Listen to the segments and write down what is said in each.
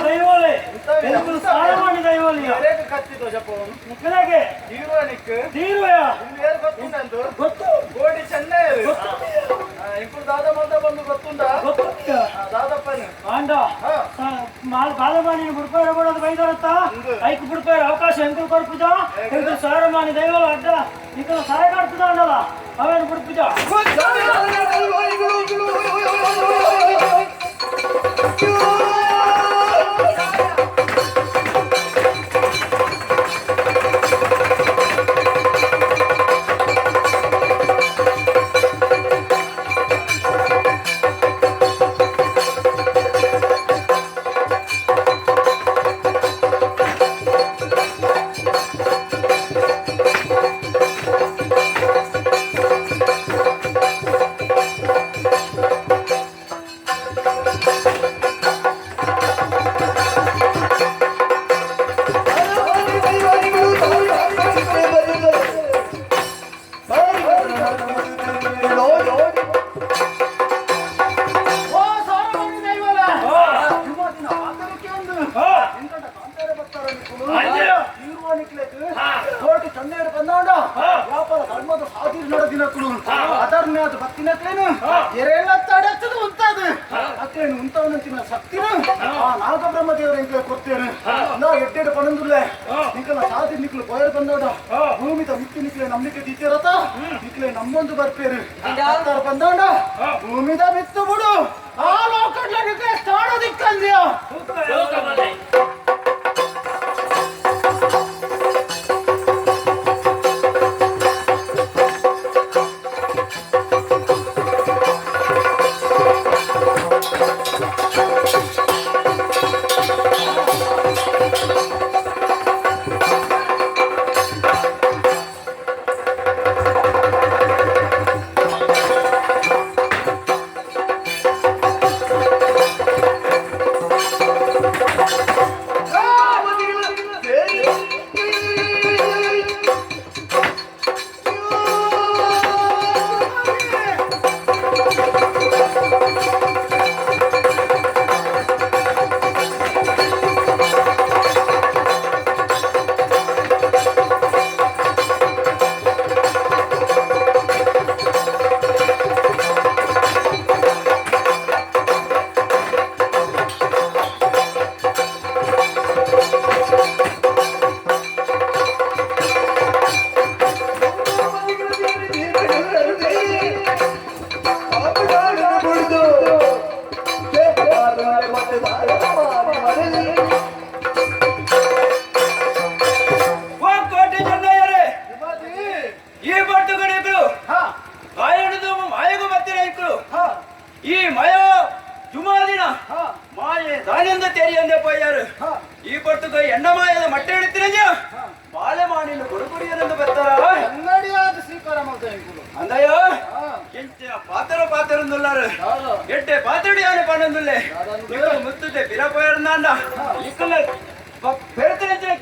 ದೈವೋಲೆ ಸಾರಮಾನಿ ದೈವೋಲಿ ಕತ್ತಿದ್ದು ಜಪವನು ಮುಖನಾಗೆ ದೀರ್ವಾನಿಕ್ ದೀರ್ವಯ ಗೊತ್ತುಂಟು ಗೊತ್ತು ಗೋಡಿ ಚೆನ್ನೈ ఇప్పుడు దాదా మొత్తం బంధు గొత్తుందా దాదాపని ఆండ బాలమాని బుడిపోయారు కూడా అది బయలుదేరత్తా ఐకు బుడిపోయారు అవకాశం ఎందుకు కొడుపుదా ఎందుకు సారమాని దైవాలు అడ్డ ఇక్కడ సాయ కడుతుందా ఉండాలా అవే బుడిపుదా ನಾಗಬ್ರಹ್ಮದೇವರ ಇಂಕ ಕೊಡ್ತೇನೆ ನಾ ಎಡ್ಡೆಡು ಪಣಂದುಲ್ಲೆ ನಿಂಕಲ ಸಾಧಿ ನಿಕ್ಲು ಪೋಯರ್ ಬಂದೋಡ ಭೂಮಿದ ಮಿತ್ತಿ ನಿಕ್ಲೆ ನಂಬಿಕೆ ದಿತ್ತಿರತ ನಿಕ್ಲೆ ನಮ್ಮೊಂದು ಬರ್ಪೇರು ಆತರ ಬಂದೋಡ ಭೂಮಿದ ಮಿತ್ತು ಬಿಡು ಆ ಲೋಕಡ್ಲ ನಿಕ್ಲೆ ಸ್ಥಾನ ದಿಕ್ಕಂದ್ಯೋ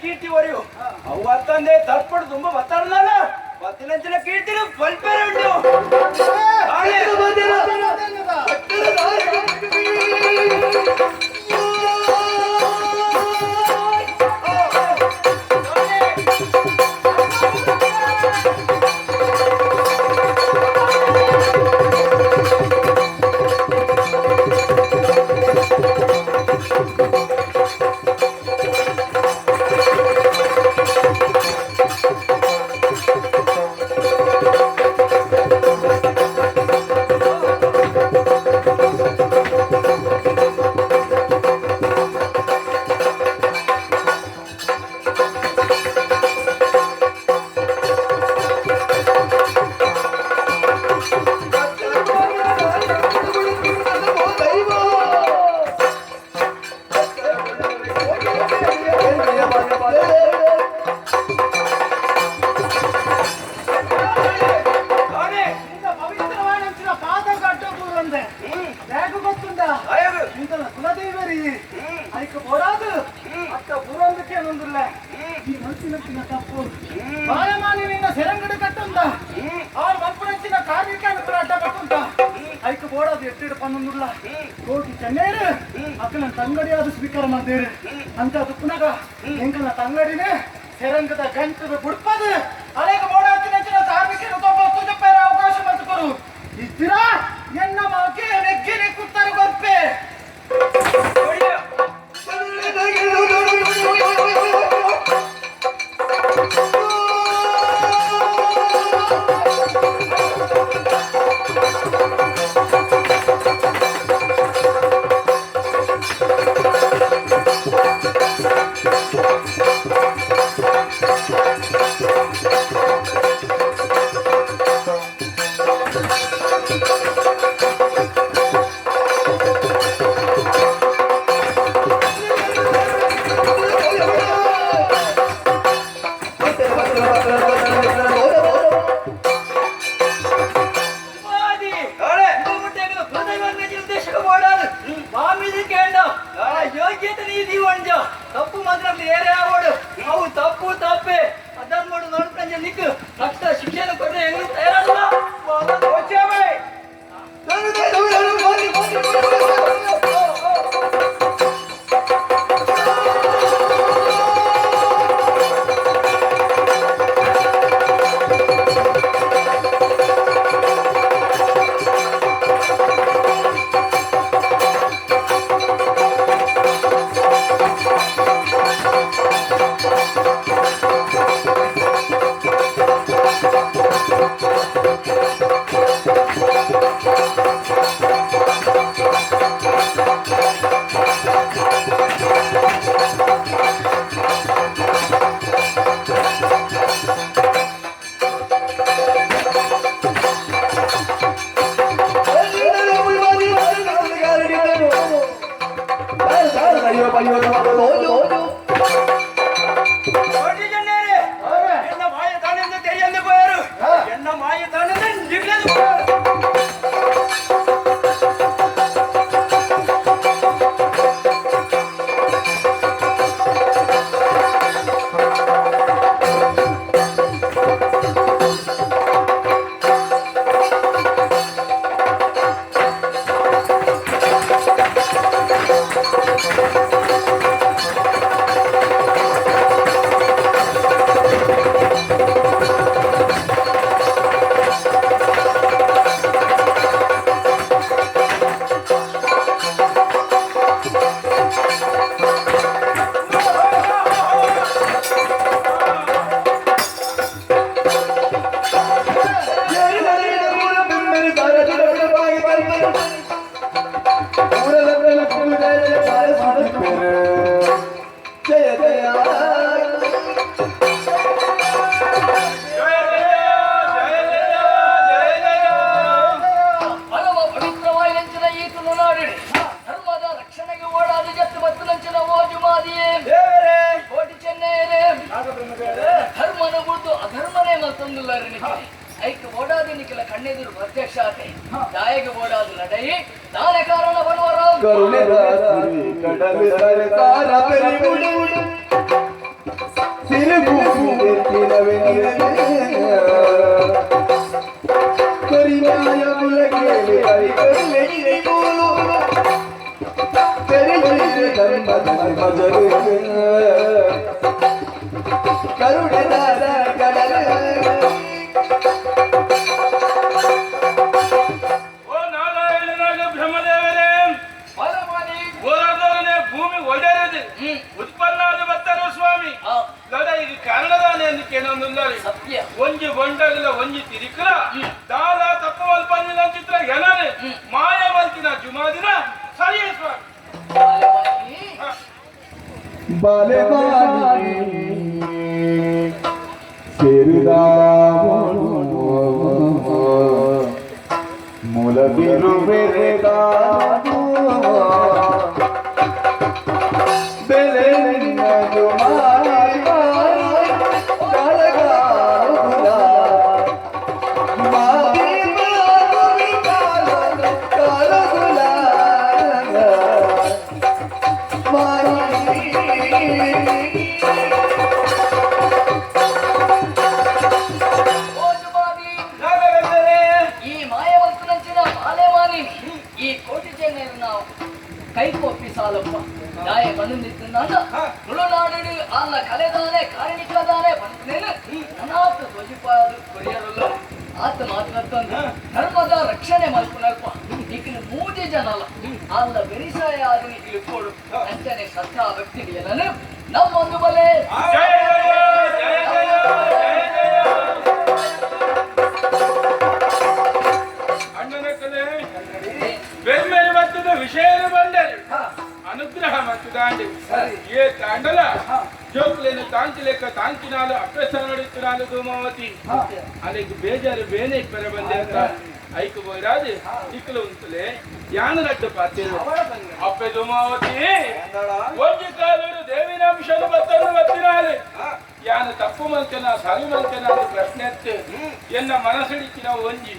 ಕೀರ್ತಿ ವರೆಯು ಅವು ಅತ್ತಂದೆ ತಪ್ಪಡು ತುಂಬಾ ಬತ್ತಾರಲ್ಲ ಪತ್ತಿನಂಚಿನ ಕೀರ್ತಿನ ಪಲ್ಪೇರ ಉಂಟು ಅಕ್ಕನ ತಂಗಡಿಯಾದ ಸ್ವೀಕಾರ ಮಾಡ್ದೇರಿ ಅಂತ ತುಪ್ಪನಾಗ ಎಂಕನ ತಂಗಡಿನೇ ಸೆರಂಗದ ಗಂಟದ ಬುಡ್ಪದು ಅನೇಕ ಓಡಾಡ್ತಿನ ಕಾರ್ಮಿಕರು ತುಜಪ್ಪೇರ ಅವಕಾಶ ಮಾಡ್ಕೊರು ಇದ್ದೀರಾ ಎನ್ನ ಮಾಕೆ ನೆಗ್ಗಿನಿ ಕುತ್ತಾರೆ ಬರ್ಪೆ ತಪ್ಪು ಮಾತ್ರ ಏರೇ ಆಗೋಡು ಅವು ತಪ್ಪು ತಪ್ಪೆ ಅದನ್ನ ಮಾಡು ನೋಡ್ಕೊಂಡೆ ನಿಕ್ಕು ರಕ್ತ ಶಿಕ್ಷಣ ಕೊಟ್ಟರೆ ಹೆಂಗ್ ತಯಾರಲ್ಲ ಐಕ್ಯ ಓಡಾದಿನಿಕ್ಕೆಲ್ಲ ಕಣ್ಣೆದುರು ಪ್ರತ್ಯಕ್ಷ ಆತೆ ದಾಯಿಗೆ ಓಡಾದು ನಡೈ ನಾನೇ ಕಾರಣ ಬರುವರ ಒಂಜಿ ಗೊಂಡಗಲ ಒಂಜಿ ತಿರಿಕಲ ದಾದ ತಪ್ಪ ಮಲ್ಪಂದಿನ ಚಿತ್ರ ಎನನೆ ಮಾಯ ಮಲ್ತಿನ ಜುಮಾದಿನ ಸರಿಯೇ ಸ್ವಾಮಿ ಬಾಲೆವಾನಿ ಸೇರಿದಾವನು ಮೂಲ ಬಿರುವೆರೆದಾನು ಬೆಲೆ ನಿನ್ನದು ಕೈಕೊಪ್ಪಿ ಸಾಲ ನಿಂತ ತುಳುನಾಡು ಅಲ್ಲ ಕಲೆದಾನೆ ಕಾರಣಿಕದಾನೆ ಬಂದೇನು ಅನಾಥ ಧ್ವಜಿಪಾದು ಕೊರಿಯರಲ್ಲ ಆತ ಮಾತನಾಡ್ತಾನೆ ಧರ್ಮದ ರಕ್ಷಣೆ ಮಾಡ್ಕೊಳಪ್ಪ ಈಗಿನ ಮೂಜೆ ಜನ ಅಲ್ಲ ಅಲ್ಲ ಬೆರಿಸಾಯ ಆದ ಇಲ್ಲಿ ಕೊಡು ಅಂತಾನೆ ಸತ್ತ ವ್ಯಕ್ತಿಗಳನ್ನ ನಮ್ಮೊಂದು ಬಲೆ ಅಣ್ಣನ ಕಲೆ ಬೆನ್ಮೇಲೆ ಮತ್ತದ ವಿಷಯ ಬಂದರೆ ಅನುಗ್ರಹ ಮತ್ತು ದಾಂಡಿ ಏ ತಾಂಡಲ ಜೋಕ್ಲೇನು ತಾಂತಿಲೆಕ್ಕ ತಾಂತಿನಾಲು ಅಪ್ಪೆಸರ ನಡೀತಿನಾಲು ಧೂಮಾವತಿ ಅಲ್ಲಿಗೆ ಬೇಜಾರು ಬೇನೆ ಇಬ್ಬರ ಬಂದೆ ಅಂತ ಐಕು ಬೋಯ್ರಾಜ್ ಇಕ್ಕಲು ಉಂಟಲೆ ಯಾನ ರಡ್ಡು ಪಾತಿರು ಅಪ್ಪೆ ಧೂಮಾವತಿ ಒಂಜಿ ಕಾಲೂರು ದೇವಿನಾಂಶನು ಬತ್ತನು ಬತ್ತಿನಾಲೆ ಯಾನ ತಪ್ಪು ಮಲ್ಕನ ಸರಿ ಮಲ್ಕನ ಅಂತ ಪ್ರಶ್ನೆ ಎತ್ತು ಎನ್ನ ಮನಸ್ಸಿಡಿಕ್ಕಿನ ಒಂಜಿ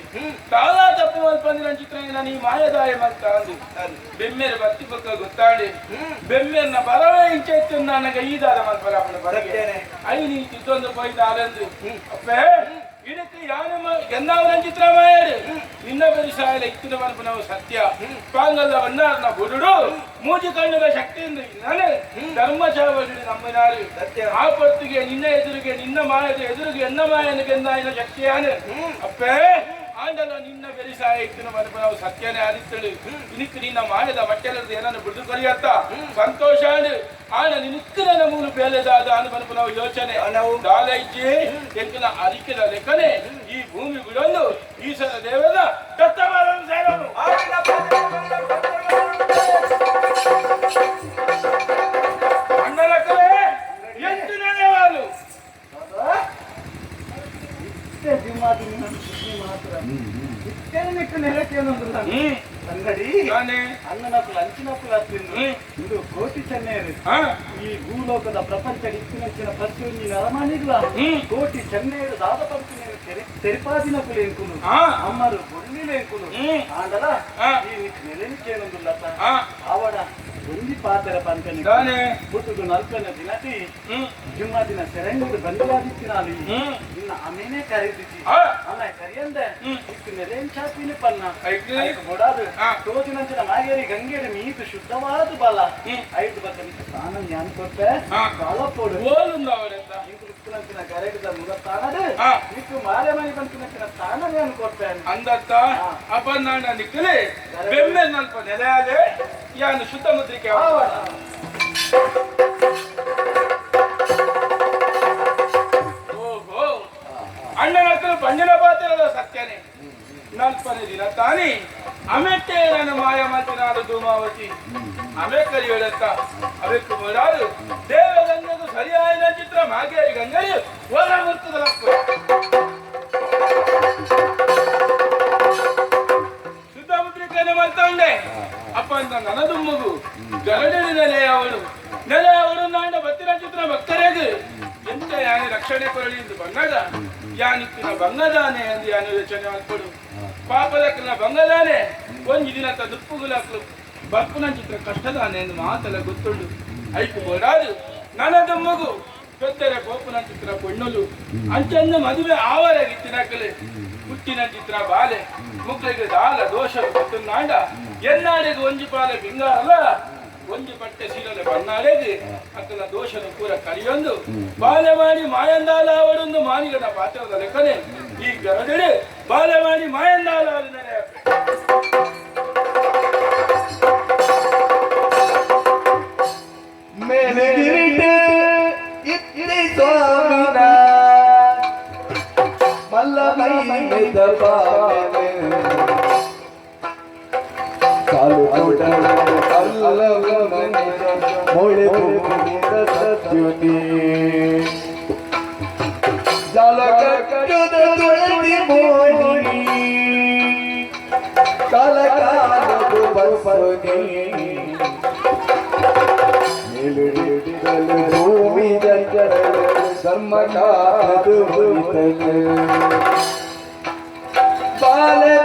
ತಾಳ ತಪ್ಪು ಮಲ್ಪಂದಿನ ಚಿತ್ರ ನೀ ಮಾಯದಾಯ ಮಲ್ಕ ಅಂದು ಬೆಮ್ಮೆರ ಬತ್ತಿ ಬಕ್ಕ ಗೊತ್ತಾಡಿ ಬೆಮ್ಮೆರ್ನ ಬರವೇ ಇಂಚೆ ಇತ್ತು ನನಗೆ ಈದಾದ ಮಲ್ಪರ ಅವನ ಬರಗೇನೆ ಐ ನೀ ತಿದ್ದೊಂದು ಪೊಯ್ದ ಆಲಂದು ಅಪ್ಪೆ ಇದಕ್ಕೆ ಯಾನು ಎನ್ನಾವನ ಚಿತ್ರ ಮಾಯಡು ನಿನ್ನ ಬೆರಿಸಾಯಲ ಇಕ್ಕಿನ ಮಲ್ಪ ನಾವು ಸತ್ಯ ಪಾಂಗಲ್ಲ ಬನ್ನಾರ್ನ ಬುಡುಡು ಮೂಜಿ ಕಣ್ಣುಗಳ ಶಕ್ತಿಯಿಂದ ನಾನು ಧರ್ಮಚಾವಡಿ ನಮ್ಮನಾರು ಆ ಪೊತ್ತಿಗೆ ನಿನ್ನ ಎದುರಿಗೆ ನಿನ್ನ ಮಾಯದ ಎದುರಿಗೆ ಎನ್ನ ಮಾಯನ ಗೆಂದಾಯಿನ ಶಕ್ತಿಯಾನು ಅಪ್ಪೇ ಆಂಡಲ ನಿನ್ನ ಬೆರಿಸಾಯ ಇಕ್ಕಿನ ಮಲ್ಪ ನಾವು ಸತ್ಯನೇ ಆದಿತ್ತಳು ಇನಿಕ್ಕು ನಿನ್ನ ಮಾಯದ ಮಟ್ಟೆಲ್ಲದ ಏನನ್ನು ಬಿಡು ಕರಿಯತ್ತ ಸಂತೋಷ ಆನ ನಿನಿಕ್ಕಿನ ಮೂಲು ಬೇಲೆದಾದ ಅನುಮನಪ ನಾವು ಯೋಚನೆ ದಾಲೈಜಿ ಎಂಕಿನ ಅರಿಕೆದ ಲೆಕ್ಕನೆ ಈ ಭೂಮಿ ಬಿಡೊಂದು ಈಶ್ವರ ದೇವದ ದತ್ತಮಾರನ್ನು ಸೇರಲು ಅಣ್ಣನ ಕಲೆ ಎಷ್ಟು ನೆನೆವಾಲು ಅಂಗಡಿ ಅಣ್ಣನಪ್ಪು ಅಂಚಿನಪ್ಪು ತಿಂದು ಇದು ಕೋಟಿ ಚೆನ್ನೈರು ಈ ಭೂಲೋಕದ ಪ್ರಪಂಚ ಇತ್ತಿನಂಚಿನ ಪ್ರತಿಯೊಂದಿನ ಅರಮನೆಗಳ ಕೋಟಿ ಚೆನ್ನೈರು ದಾದ ಪಂಚಿನ ತೆರಿಪಾದಿನಪ್ಪು ಎಂಕುಲು ಅಮ್ಮರು ಬೊಳ್ಳಿನ ಎಂಕುಲು ಆಂಡಲ ಈ ನೆಲೆನಿಕೇನೊಂದುಲ್ಲ ಅವಡ ಒಂದಿ ಪಾತ್ರ ಪಂಚನಿ ಹುಟ್ಟುದು ನಲ್ಪನ ದಿನಟಿ ಜುಮ್ಮಾ ದಿನ ಸೆರೆಂಗುದು ಬಂದವಾದಿತ್ತಿನಾಲಿ ಇನ್ನ ಆಮೇನೆ ಕರೆದಿತಿ ಅಲ್ಲ ಕರಿಯಂದೆ ಇತ್ತು ನೆಲೆನ್ ಚಾಪಿನ ಪನ್ನ ಮೊಡಾದು ತೋಜಿನಂಚಿನ ಮಾಗೇರಿ ಗಂಗೆಡಿ ಮೀತು ಶುದ್ಧವಾದ ಬಲ ಐದು ಬತ್ತ ಸ್ನಾನ ಜ್ಞಾನ ಕೊಟ್ಟೆ ಬಾಳ ಪೋಡು ಇಂಕುಲಂಚಿನ ಗರೆಗದ ಮುಗತ್ತಾನದು ಇತ್ತು ಮಾರೆ ಮನೆ ಬಂತಿನಂಚಿನ ಸ್ನಾನ ಜ್ಞಾನ ಕೊಟ್ಟೆ ಅಂದತ್ತ ಅಪನ್ನಾಣ ನಿಕ್ಕಲೆ ಬೆಮ್ಮೆ ನಲ್ಪ ನೆಲೆಯಾಲೆ ಯಾನು ಶುದ್ಧ ಮುದ್ರಿಕೆ ಓಹೋ ಅಣ್ಣನ ಹತ್ರ ಬಂಜನ ಪಾತ್ರದ ಸತ್ಯನೇ ನಲ್ಪನೆ ದಿನ ತಾನೇ ಅಮೆಟ್ಟೆ ನನ್ನ ಮಾಯ ಮಾತಿನಾದ ಧೂಮಾವತಿ ಅಮೆ ಕರಿಯಡತ್ತ ಅವಕ್ಕೆ ಮೊದಲು ದೇವಗಂಗದು ಸರಿಯಾದ ಚಿತ್ರ ಮಾಗೇರಿ ಗಂಗರಿ ಹೊರ ಮುರ್ತದ ಶುದ್ಧ ಮುದ್ರಿಕೆಯನ್ನು ಮಾಡ್ತಂಡೆ ಅಪ್ಪ ಅಂತ ನನದು ಮಗು ಗರಡಿನ ನೆಲೆಯವಳು ನಾಂಡ ಬತ್ತಿನ ಚಿತ್ರ ಭಕ್ತರೇದು ಎಂತ ಯಾನಿ ರಕ್ಷಣೆ ಕೊರಳಿ ಎಂದು ಬಂದಾಗ ಯಾನಿಕ್ಕಿನ ಬಂಗದಾನೆ ಎಂದು ಯಾನು ಯೋಚನೆ ಮಾಡ್ಕೊಡು ಪಾಪದಕ್ಕಿನ ಬಂಗದಾನೆ ಒಂಜಿ ದಿನ ದುಪ್ಪುಗುಲಕ್ಲು ಬಪ್ಪುನ ಚಿತ್ರ ಕಷ್ಟದಾನೆ ಎಂದು ಮಾತಲ್ಲ ಗೊತ್ತುಂಡು ಐಕು ಬೋಡಾದು ನನದು ಮಗು ಪೆತ್ತರೆ ಪೋಪುನ ಚಿತ್ರ ಪೊಣ್ಣಲು ಅಂಚನ್ನು ಮದುವೆ ಆವರಗಿತ್ತಿನಕಲೆ ಹುಟ್ಟಿನ ಚಿತ್ರ ಬಾಲೆ ಮುಗ್ಳಿಗೆ ದಾಲ ದೋಷ ಗೊತ್ತುನಾಂಡ ಎನ್ನಾಡಿಗೆ ಒಂಜಿ ಪಾಲೆ ಬಿಂಗಾರಲ್ಲ ಒಂಜಿ ಪಟ್ಟೆ ಸೀರಲೆ ಬಣ್ಣಾಡೆಗೆ ಅಕ್ಕನ ದೋಷನು ಪೂರ ಕರಿಯೊಂದು ಬಾಲೆ ಮಾಡಿ ಮಾಯಂದಾಲ ಅವಡೊಂದು ಮಾನಿಗನ ಪಾತ್ರದ ಲೆಕ್ಕನೆ ಈ ಗರಡೆಡೆ ಬಾಲೆ ಮಾಡಿ ಮಾಯಂದಾಲ ನೆನೆ ಮೇಲೆ ಇತ್ತಿ ಸ್ವಾಮಿನ ಮಲ್ಲಮೈ ದರ್ಬಾರೆ ಕಾಲು ಮೊಳೆ ಸತ್ಯುನಿ ಜಲ ಕಟ್ಟದ ತುಳಸಿ ಮೋಹಿನಿ ಕಾಲ ಕಾಲದು ಬರ್ಬನಿ ಮೇಲುಡಿದಲು ಭೂಮಿ ಜಂಜರ ಧರ್ಮ ಕಾದು ಬಾಲೆ